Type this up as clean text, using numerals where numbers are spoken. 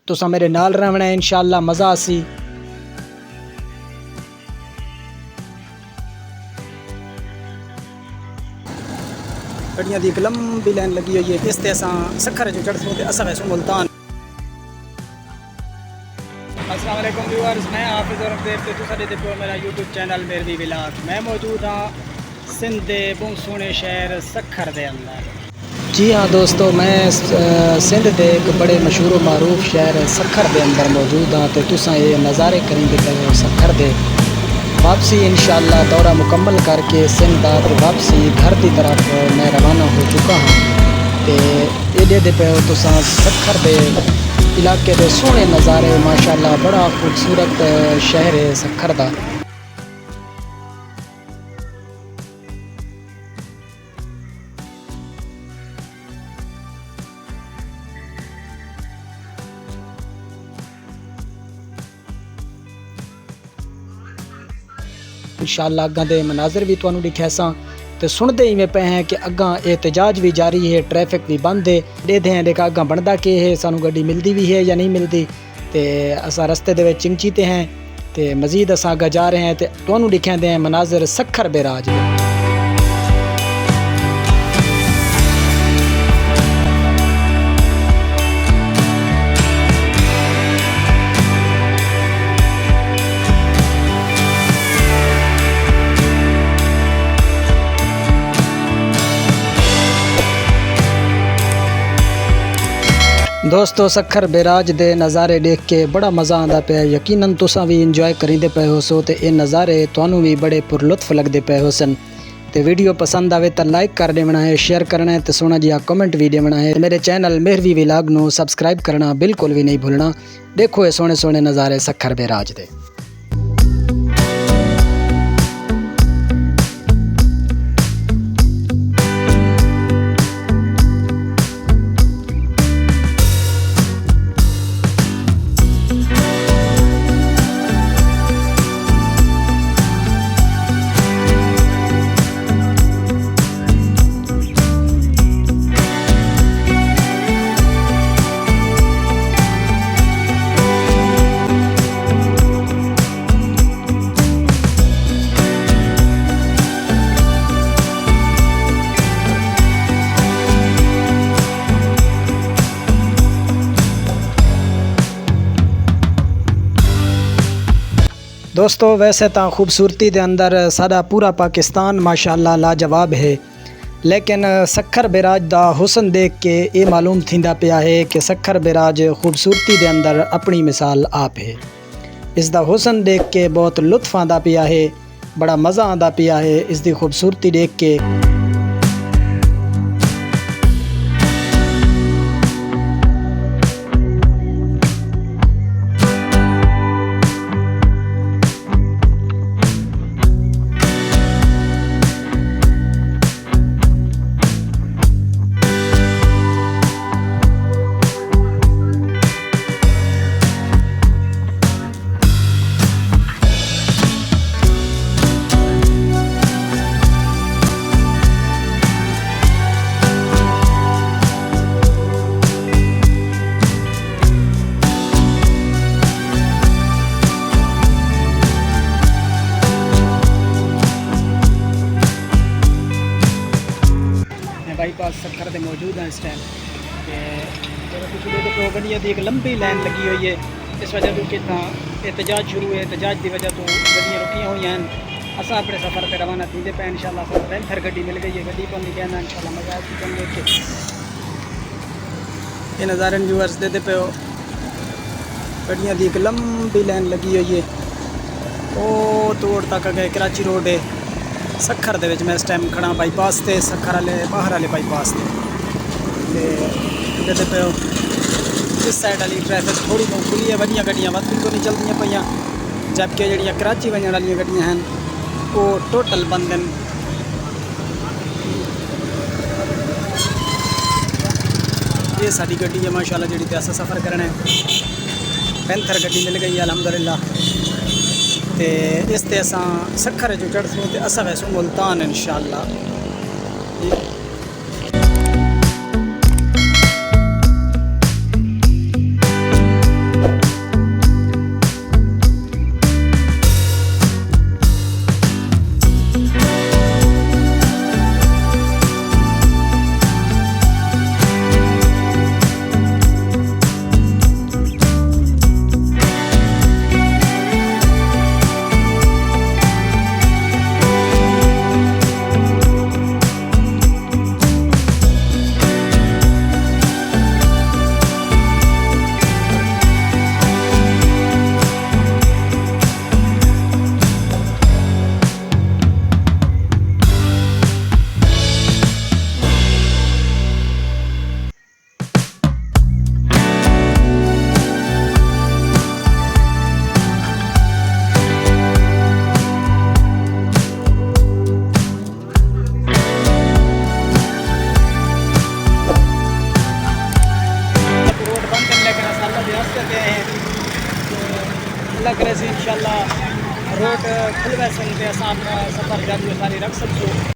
तुसा मेरे नाल रहना है, इंशाअल्लाह मज़ा आसी। गड्डियां दी एक लंबी लाइन लगी हुई है। इस ते असां सखर जो चढ़ सकते असा वैसो मुल्तान। अस्सलाम वालेकुम व्यूअर्स, मैं हाफिज़ औरंगज़ेब ते तुसा देते पे मेरा यूट्यूब चैनल मेरवी विलाग। मैं मौजूद हाँ सिंध दे बहुत सोहने शहर सखर दे अंदर। जी हाँ दोस्तों, मैं सिंध दे एक बड़े मशहूर मरूफ शहर सखर दे अंदर मौजूद हाँ। तो तुसा ये नज़ारे करेंगे पे सखर दे वापसी इंशाअल्लाह दौरा मुकम्मल करके सिंध वापसी घर की तरफ मैं रवाना हो चुका हाँ। तो एडे दे पे तुसा सखर दे इलाके दे सोहने नज़ारे माशाअल्लाह, बड़ा खूबसूरत शहर है सखर दा। इंशाअल्लाह अग्गां दे मनाजर भी तुहानू दिखासा। तो सुनते ही में पे हैं कि अग्गां एहतजाज भी जारी है, ट्रैफिक भी बंद है। देखते हैं देखा अग्गां बनता कि है, सानू गड्डी मिलती भी है या नहीं मिलती। तो असा रस्ते दे विच चिंचिते हैं। तो मजीद असा अग्गा जा रहे हैं तो तुहानू दिखाते हैं मनाजर सखर बेराज दे। दोस्तों सखर बेराज दे नज़ारे देख के बड़ा मज़ा आता पे। यकीनन तुसा भी इंजॉय करेंदे पे हो सो। तो ये नज़ारे तुहानू भी बड़े पुरलुत्फ लगते पे हो सन। तो वीडियो पसंद आवे तो लाइक कर देना है, शेयर करना है, तो सोना जिहा कमेंट भी देना है। मेरे चैनल मेरवी विलाग नू सब्सक्राइब करना बिल्कुल भी नहीं भूलना। देखो ये सोहने सोहने नज़ारे सखर बेराज दे। दोस्तों वैसे तो खूबसूरती के अंदर सारा पूरा पाकिस्तान माशाअल्लाह लाजवाब है, लेकिन सखर बेराज दा हुसन देख के ये मालूम थींदा पिया है कि सखर बेराज खूबसूरती के अंदर अपनी मिसाल आप है। इसका हुसन देख के बहुत लुत्फ आंदा पिया है, बड़ा मज़ा आंदा पिया है इसकी खूबसूरती देख के। बाईपास सखर दे मौजूद हैं इस टाइम। तो गड्डियां दी एक लंबी लाइन लगी हुई है। इस वजह तो कितना एहतजाज शुरू है, एहतजाज की वजह तो गड्डियां रुकियां हुई हैं। असा अपने सफ़र पर रवाना थींदे पे इंशाअल्लाह। पैंथर गड्डी मिल गई है, गड्डी पर नहीं कहना इंशाअल्लाह मज़ा आती देख के। ये नज़ारे व्यूअर्स देते पे हो, गड्डियां दी एक लंबी लाइन लगी हुई है। ओ तोड़ तक गए कराची रोड है सखर दे विच। मैं इस टाइम खड़ा बाईपास से सखर वाले बाहर वाले बाईपास से। पे इस साइड वाली ट्रैफिक थोड़ी बहुत खुली है, वड्डियां गड्डियां वध तो नहीं चलदियां पईयां, जबकि जिहड़ियां कराची वजन वाली गड्डियां हैं वो टोटल बंद हैं। ये साडी गड्डी है माशाअल्लाह जिहड़ी ते अस सफ़र करना है। पैंथर गड्डी मिल गई है अलहमदुलिल्लाह। तो इस ते असां सखर जो चढ़सूँ तो असा वैसो मुल्तान इंशाअल्लाह। गए हैं। तो अल्लाह करे इंशाल्लाह रोड खुल वैसे साथ सफ़र जारी रख सकते हो।